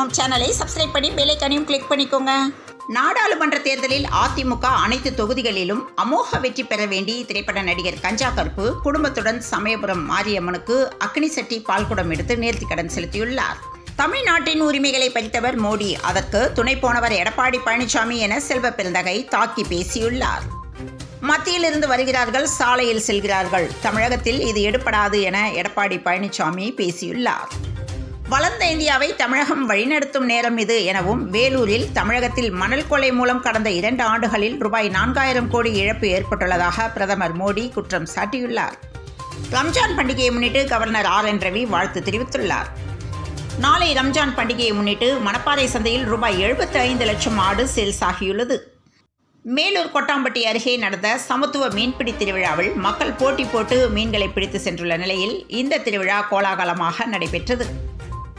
ஆர்வம் சேனலை சப்ஸ்கிரைப் பண்ணி பெல் ஐகானையும் கிளிக் பண்ணிக்கோங்க. நாடாளுமன்ற தேர்தலில் அதிமுக அனைத்து தொகுதிகளிலும் அமோக வெற்றி பெற வேண்டி திரைப்பட நடிகர் கஞ்சா கருப்பு குடும்பத்துடன் சமயபுரம் மாரியம்மனுக்கு அக்னி சட்டி பால்குடம் எடுத்து நேர்த்திக்கடன் செலுத்தியுள்ளார். தமிழ்நாட்டின் உரிமைகளை பறித்தவர் மோடி, அதற்கு துணை போனவர் எடப்பாடி பழனிசாமி என செல்வ பெருந்தகை தாக்கி பேசியுள்ளார். மத்தியில் இருந்து வருகிறார்கள், சாலையில் செல்கிறார்கள், தமிழகத்தில் இது எடுபடாது என எடப்பாடி பழனிசாமி பேசியுள்ளார். வளர்ந்த இந்தியாவை தமிழகம் வழிநடத்தும் நேரம் இது எனவும், வேலூரில் தமிழகத்தில் மணல் கொள்ளை மூலம் கடந்த 2 ஆண்டுகளில் ரூபாய் 4000 கோடி இழப்பு ஏற்பட்டுள்ளதாக பிரதமர் மோடி குற்றம் சாட்டியுள்ளார். ரம்ஜான் பண்டிகையை முன்னிட்டு கவர்னர் RN ரவி வாழ்த்து தெரிவித்துள்ளார். நாளை ரம்ஜான் பண்டிகையை முன்னிட்டு மணப்பாறை சந்தையில் ரூபாய் 75 லட்சம் ஆடு சேல்ஸ் ஆகியுள்ளது. மேலூர் கொட்டாம்பட்டி அருகே நடந்த சமத்துவ மீன்பிடி திருவிழாவில் மக்கள் போட்டி போட்டு மீன்களை பிடித்து சென்றுள்ள நிலையில் இந்த திருவிழா கோலாகலமாக நடைபெற்றது.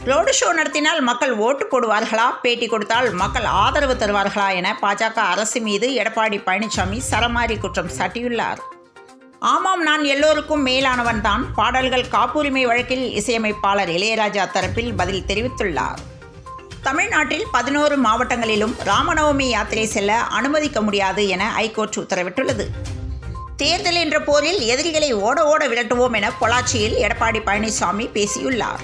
ரோடு ஷோ நடத்தினால் மக்கள் ஓட்டு போடுவார்களா, பேட்டி கொடுத்தால் மக்கள் ஆதரவு தருவார்களா என பாஜக அரசு மீது எடப்பாடி பழனிசாமி சரமாரி குற்றம் சாட்டியுள்ளார். ஆமாம், நான் எல்லோருக்கும் மேலானவன் தான். பாடல்கள் காப்புரிமை வழக்கில் இசையமைப்பாளர் இளையராஜா தரப்பில் பதில் தெரிவித்துள்ளார். தமிழ்நாட்டில் 11 மாவட்டங்களிலும் ராமநவமி யாத்திரை செல்ல அனுமதிக்க முடியாது என ஐகோர்ட் உத்தரவிட்டுள்ளது. தேர்தல் என்ற போரில் எதிரிகளை ஓட ஓட விரட்டுவோம் என பொள்ளாச்சியில் எடப்பாடி பழனிசாமி பேசியுள்ளார்.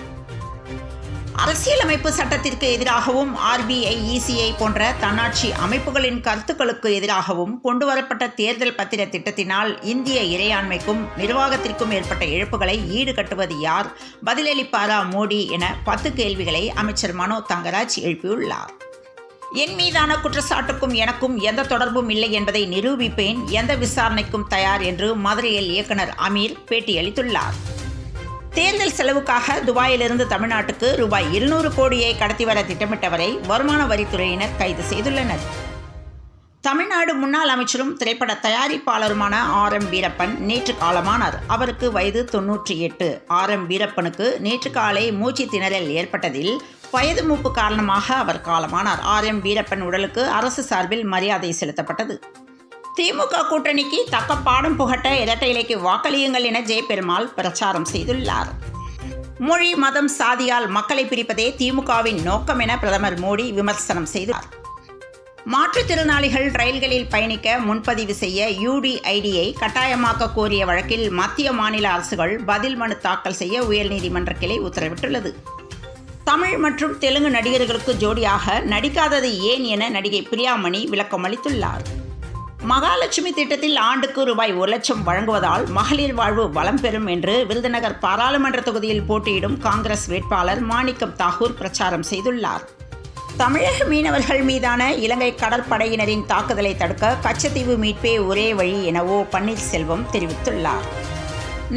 அரசியலமைப்பு சட்டத்திற்கு எதிராகவும் RBI, ECI போன்ற தன்னாட்சி அமைப்புகளின் கருத்துக்களுக்கு எதிராகவும் கொண்டுவரப்பட்ட தேர்தல் பத்திர திட்டத்தினால் இந்திய இறையாண்மைக்கும் நிர்வாகத்திற்கும் ஏற்பட்ட இழப்புகளை ஈடுகட்டுவது யார், பதிலளிப்பாரா மோடி என 10 கேள்விகளை அமைச்சர் மனோ தங்கராஜ் எழுப்பியுள்ளார். என் மீதான குற்றச்சாட்டுக்கும் எனக்கும் எந்த தொடர்பும் இல்லை என்பதை நிரூபிப்பேன், எந்த விசாரணைக்கும் தயார் என்று மதுரையில் இயக்குனர் அமீர் பேட்டியளித்துள்ளார். தேர்தல் செலவுக்காக துபாயிலிருந்து தமிழ்நாட்டுக்கு ரூபாய் 200 கோடியை கடத்தி வர திட்டமிட்டவரை வருமான வரித்துறையினர் கைது செய்துள்ளனர். தமிழ்நாடு முன்னாள் அமைச்சரும் திரைப்பட தயாரிப்பாளருமான RM வீரப்பன் நேற்று காலமானார். அவருக்கு வயது 98. RM வீரப்பனுக்கு நேற்று காலை மூச்சு திணறல் ஏற்பட்டதில் வயது மூப்பு காரணமாக அவர் காலமானார். RM வீரப்பன் உடலுக்கு அரசு சார்பில் மரியாதை செலுத்தப்பட்டது. திமுக கூட்டணிக்கு தக்க பாடம் புகட்ட இரட்டை இலைக்கு வாக்களியுங்கள் என ஜெயபெருமாள் பிரச்சாரம் செய்துள்ளார். மொழி, மதம், சாதியால் மக்களை பிரிப்பதே திமுகவின் நோக்கம் என பிரதமர் மோடி விமர்சனம் செய்தார். மாற்றுத்திறனாளிகள் ரயில்களில் பயணிக்க முன்பதிவு செய்ய UDIDயை கட்டாயமாக்க கோரிய வழக்கில் மத்திய மாநில அரசுகள் பதில் மனு தாக்கல் செய்ய உயர்நீதிமன்ற கிளை உத்தரவிட்டுள்ளது. தமிழ் மற்றும் தெலுங்கு நடிகர்களுக்கு ஜோடியாக நடிக்காதது ஏன் என நடிகை பிரியாமணி விளக்கம் அளித்துள்ளார். மகாலட்சுமி திட்டத்தில் ஆண்டுக்கு ரூபாய் 1 லட்சம் வழங்குவதால் மகளிர் வாழ்வு வளம் பெறும் என்று விருதுநகர் பாராளுமன்ற தொகுதியில் போட்டியிடும் காங்கிரஸ் வேட்பாளர் மாணிக்கம் தாகூர் பிரச்சாரம் செய்துள்ளார். தமிழக மீனவர்கள் மீதான இலங்கை கடற்படையினரின் தாக்குதலை தடுக்க கச்சத்தீவு மீட்பே ஒரே வழி என பன்னீர்செல்வம் தெரிவித்துள்ளார்.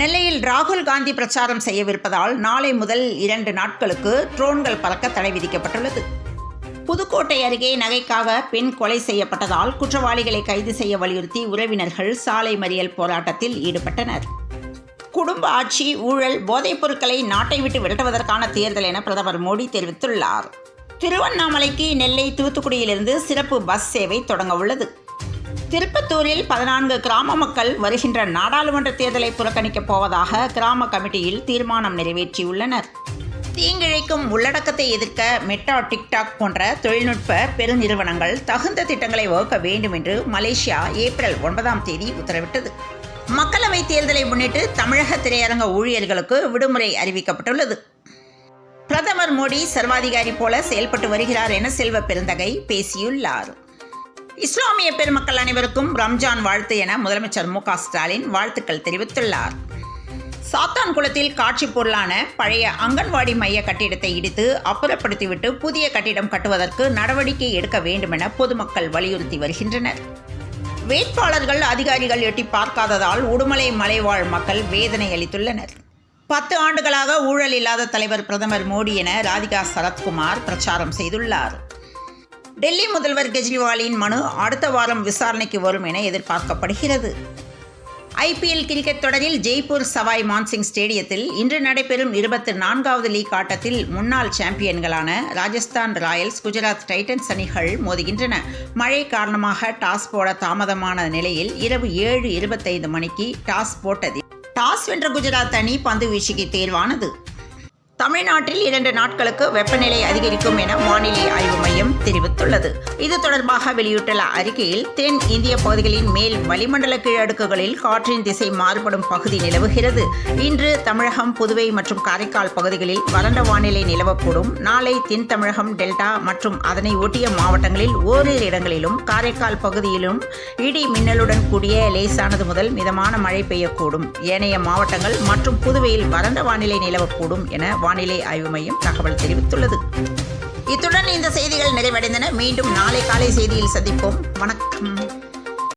நெல்லையில் ராகுல் காந்தி பிரச்சாரம் செய்யவிருப்பதால் நாளை முதல் 2 நாட்களுக்கு ட்ரோன்கள் பறக்க தடை விதிக்கப்பட்டுள்ளது. புதுக்கோட்டை அருகே நகைக்காக பெண் கொலை செய்யப்பட்டதால் குற்றவாளிகளை கைது செய்ய வலியுறுத்தி உறவினர்கள் சாலை மறியல் போராட்டத்தில் ஈடுபட்டனர். குடும்ப ஆட்சி, ஊழல், போதைப் பொருட்களை நாட்டை விட்டு விரட்டுவதற்கான தேர்தல் என பிரதமர் மோடி தெரிவித்துள்ளார். திருவண்ணாமலைக்கு நெல்லை, தூத்துக்குடியிலிருந்து சிறப்பு பஸ் சேவை தொடங்க உள்ளது. திருப்பத்தூரில் 14 கிராம மக்கள் வருகின்ற நாடாளுமன்ற தேர்தலை புறக்கணிக்கப் போவதாக கிராம கமிட்டியில் தீர்மானம் நிறைவேற்றியுள்ளனர். தீங்கிழைக்கும் உள்ளடக்கத்தை எதிர்க்க மெட்டா, டிக்டாக் போன்ற தொழில்நுட்ப பெருநிறுவனங்கள் தகுந்த திட்டங்களை வகுக்க வேண்டும் என்று மலேசியா ஏப்ரல் 9 உத்தரவிட்டது. மக்களவைத் தேர்தலை முன்னிட்டு தமிழக திரையரங்க ஊழியர்களுக்கு விடுமுறை அறிவிக்கப்பட்டுள்ளது. பிரதமர் மோடி சர்வாதிகாரி போல செயல்பட்டு வருகிறார் என செல்வ பெருந்தகை பேசியுள்ளார். இஸ்லாமிய பெருமக்கள் அனைவருக்கும் ரம்ஜான் வாழ்த்து என முதலமைச்சர் MK ஸ்டாலின் வாழ்த்துக்கள் தெரிவித்துள்ளார். சாத்தான்குளத்தில் காட்சி பொருளான பழைய அங்கன்வாடி மைய கட்டிடத்தை இடித்து அப்புறப்படுத்திவிட்டு புதிய கட்டிடம் கட்டுவதற்கு நடவடிக்கை எடுக்க வேண்டும் என பொதுமக்கள் வலியுறுத்தி வருகின்றனர். வேட்பாளர்கள், அதிகாரிகள் எட்டி பார்க்காததால் உடுமலை மலைவாழ் மக்கள் வேதனை அளித்துள்ளனர். 10 ஆண்டுகளாக ஊழல் இல்லாத தலைவர் பிரதமர் மோடி என ராதிகா சரத்குமார் பிரச்சாரம் செய்துள்ளார். டெல்லி முதல்வர் கெஜ்ரிவாலின் மனு அடுத்த வாரம் விசாரணைக்கு வரும் என எதிர்பார்க்கப்படுகிறது. IPL கிரிக்கெட் தொடரில் ஜெய்ப்பூர் சவாய் மான்சிங் ஸ்டேடியத்தில் இன்று நடைபெறும் 24வது லீக் ஆட்டத்தில் முன்னாள் சாம்பியன்களான ராஜஸ்தான் ராயல்ஸ், குஜராத் டைட்டன்ஸ் அணிகள் மோதுகின்றன. மழை காரணமாக டாஸ் போட தாமதமான நிலையில் இரவு 7:25 மணிக்கு டாஸ் போட்டதில் டாஸ் வென்ற குஜராத் அணி பந்து வீச்சுக்கு தேர்வானது. தமிழ்நாட்டில் 2 நாட்களுக்கு வெப்பநிலை அதிகரிக்கும் என வானிலை ஆய்வு மையம் தெரிவித்துள்ளது. இது தொடர்பாக வெளியிட்டுள்ள அறிக்கையில், தென் இந்திய பகுதிகளின் மேல் வளிமண்டல கீழடுக்குகளில் காற்றின் திசை மாறுபடும் பகுதி நிலவுகிறது. இன்று தமிழகம், புதுவை மற்றும் காரைக்கால் பகுதிகளில் வறண்ட வானிலை நிலவக்கூடும். நாளை தென் தமிழகம், டெல்டா மற்றும் அதனை ஒட்டிய மாவட்டங்களில் ஓரிரு இடங்களிலும், காரைக்கால் பகுதியிலும் இடி மின்னலுடன் கூடிய லேசானது முதல் மிதமான மழை பெய்யக்கூடும். ஏனைய மாவட்டங்கள் மற்றும் புதுவையில் வறண்ட வானிலை நிலவக்கூடும் என வானிலை ஆய்வு மையம் தகவல் தெரிவித்துள்ளது. இத்துடன் இந்த செய்திகள் நிறைவடைந்தன. மீண்டும் நாளை காலை செய்தியில் சந்திப்போம். வணக்கம்.